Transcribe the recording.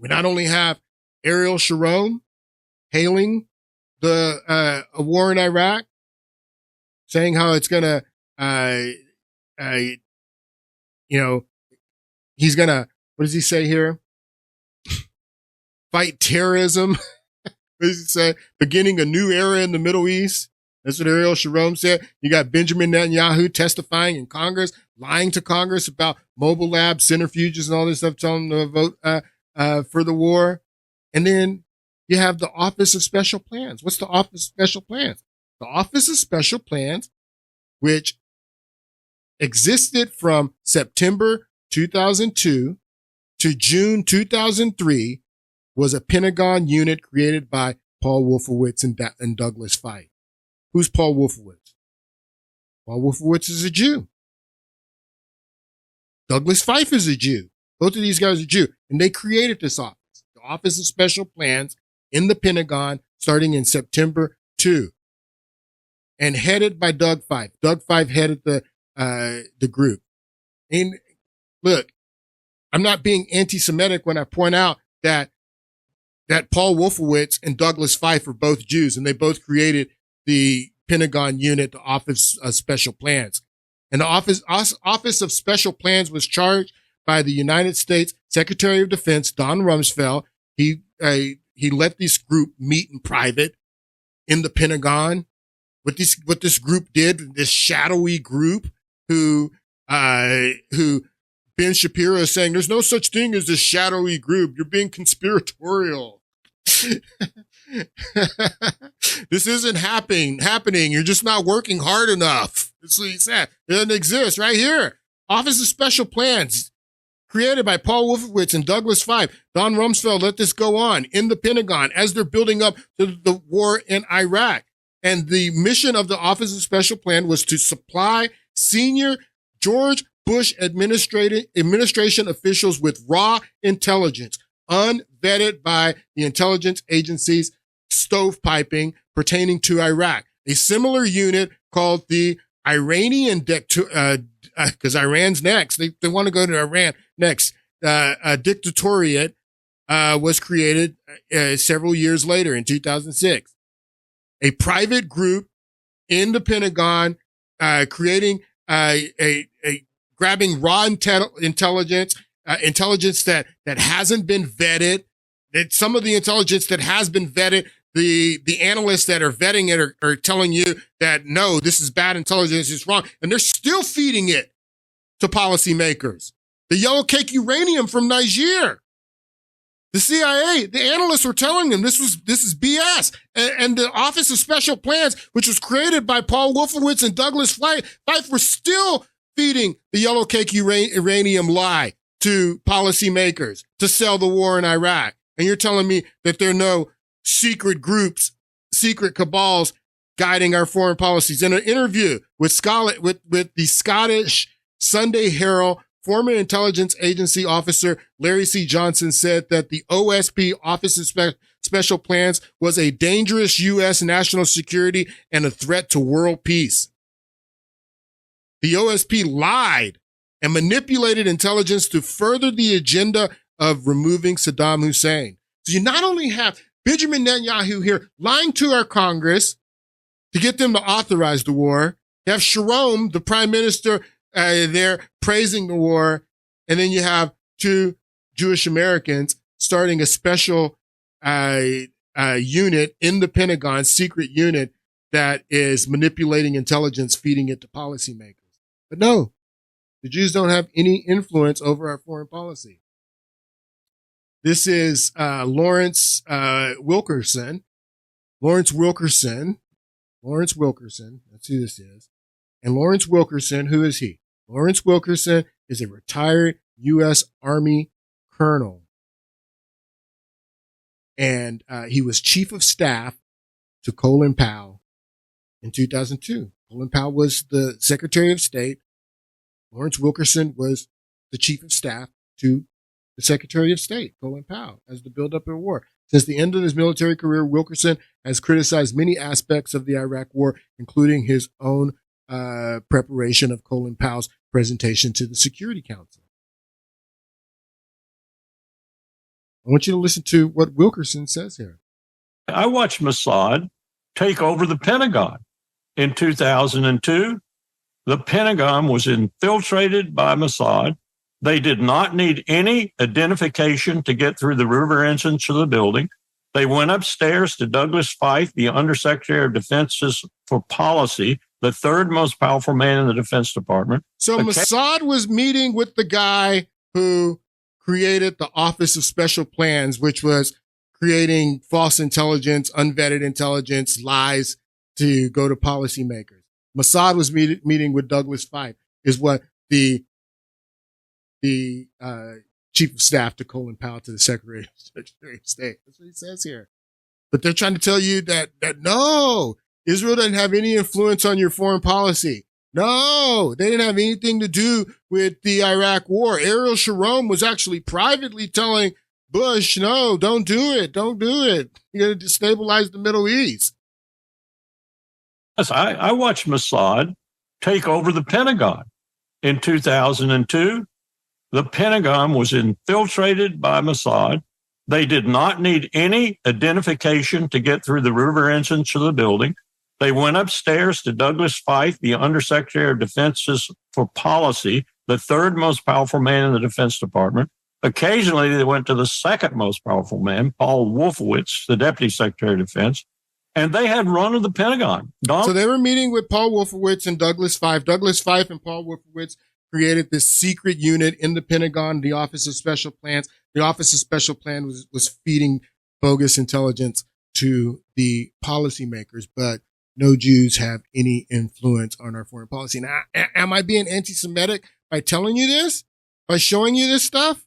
We not only have Ariel Sharon hailing the a war in Iraq, saying how it's going to, he's going to, what does he say here? Fight terrorism. What does he say? Beginning a new era in the Middle East. That's what Ariel Sharon said. You got Benjamin Netanyahu testifying in Congress, lying to Congress about mobile labs, centrifuges, and all this stuff, telling them to vote for the war. And then you have the Office of Special Plans. What's the Office of Special Plans? The Office of Special Plans, which existed from September 2002 to June 2003, was a Pentagon unit created by Paul Wolfowitz and Douglas Feith. Who's Paul Wolfowitz? Paul Wolfowitz is a Jew. Douglas Feith is a Jew. Both of these guys are Jew. And they created this office, the Office of Special Plans in the Pentagon, starting in September 2. And headed by Doug Feith. Doug Feith headed the group. And look, I'm not being anti-Semitic when I point out that Paul Wolfowitz and Douglas Feith are both Jews, and they both created the Pentagon unit, the Office of Special Plans. And the Office of Special Plans was charged by the United States Secretary of Defense, Don Rumsfeld. He let this group meet in private in the Pentagon. What this group did, this shadowy group who Ben Shapiro is saying, there's no such thing as this shadowy group. You're being conspiratorial. This isn't happening. You're just not working hard enough. That's what he said. It doesn't exist right here. Office of Special Plans, created by Paul Wolfowitz and Douglas Feith. Don Rumsfeld let this go on in the Pentagon as they're building up to the war in Iraq. And the mission of the Office of Special Plan was to supply senior George Bush administration officials with raw intelligence, unvetted by the intelligence agency's stovepiping pertaining to Iraq. A similar unit called the Iranian, because Iran's next, they want to go to Iran next, dictatorate, was created several years later in 2006. A private group in the Pentagon, creating grabbing raw intelligence, intelligence that hasn't been vetted. That some of the intelligence that has been vetted, the analysts that are vetting it are telling you that no, this is bad intelligence, it's wrong, and they're still feeding it to policymakers. The yellow cake uranium from Niger. The CIA, the analysts were telling them this is BS. And the Office of Special Plans, which was created by Paul Wolfowitz and Douglas Feith, were still feeding the yellow cake uranium lie to policymakers to sell the war in Iraq. And you're telling me that there are no secret groups, secret cabals guiding our foreign policies. In an interview with the Scottish Sunday Herald, former intelligence agency officer Larry C. Johnson said that the OSP, Office of Special Plans, was a dangerous U.S. national security and a threat to world peace. The OSP lied and manipulated intelligence to further the agenda of removing Saddam Hussein. So you not only have Benjamin Netanyahu here lying to our Congress to get them to authorize the war, you have Sharon, the prime minister, there praising the war, and then you have two Jewish Americans starting a special unit in the Pentagon, secret unit, that is manipulating intelligence, feeding it to policymakers. But no, the Jews don't have any influence over our foreign policy. This is Lawrence Wilkerson. Lawrence Wilkerson. That's who this is. And Lawrence Wilkerson, who is he? Lawrence Wilkerson is a retired U.S. Army colonel. And he was chief of staff to Colin Powell in 2002. Colin Powell was the Secretary of State. Lawrence Wilkerson was the chief of staff to the Secretary of State, Colin Powell, as the buildup of the war. Since the end of his military career, Wilkerson has criticized many aspects of the Iraq war, including his own preparation of Colin Powell's presentation to the Security Council. I want you to listen to what Wilkerson says here. I watched Mossad take over the Pentagon. In 2002, the Pentagon was infiltrated by Mossad. They did not need any identification to get through the river entrance of the building. They went upstairs to Douglas Feith, the Undersecretary of Defense for Policy, the third most powerful man in the Defense Department. So Mossad was meeting with the guy who created the Office of Special Plans, which was creating false intelligence, unvetted intelligence, lies to go to policymakers. Mossad was meeting with Douglas Feith, is what the chief of staff to Colin Powell, to the Secretary of State. That's what he says here. But they're trying to tell you that no, Israel doesn't have any influence on your foreign policy. No, they didn't have anything to do with the Iraq war. Ariel Sharon was actually privately telling Bush, no, don't do it. Don't do it. You're going to destabilize the Middle East. Yes, I watched Mossad take over the Pentagon. In 2002, the Pentagon was infiltrated by Mossad. They did not need any identification to get through the river entrance of the building. They went upstairs to Douglas Feith, the Undersecretary of Defense for Policy, the third most powerful man in the Defense Department. Occasionally, they went to the second most powerful man, Paul Wolfowitz, the Deputy Secretary of Defense, and they had run of the Pentagon. So they were meeting with Paul Wolfowitz and Douglas Feith. Douglas Feith and Paul Wolfowitz created this secret unit in the Pentagon, the Office of Special Plans. The Office of Special Plans was feeding bogus intelligence to the policymakers, but no Jews have any influence on our foreign policy. Now, am I being anti-Semitic by telling you this? By showing you this stuff?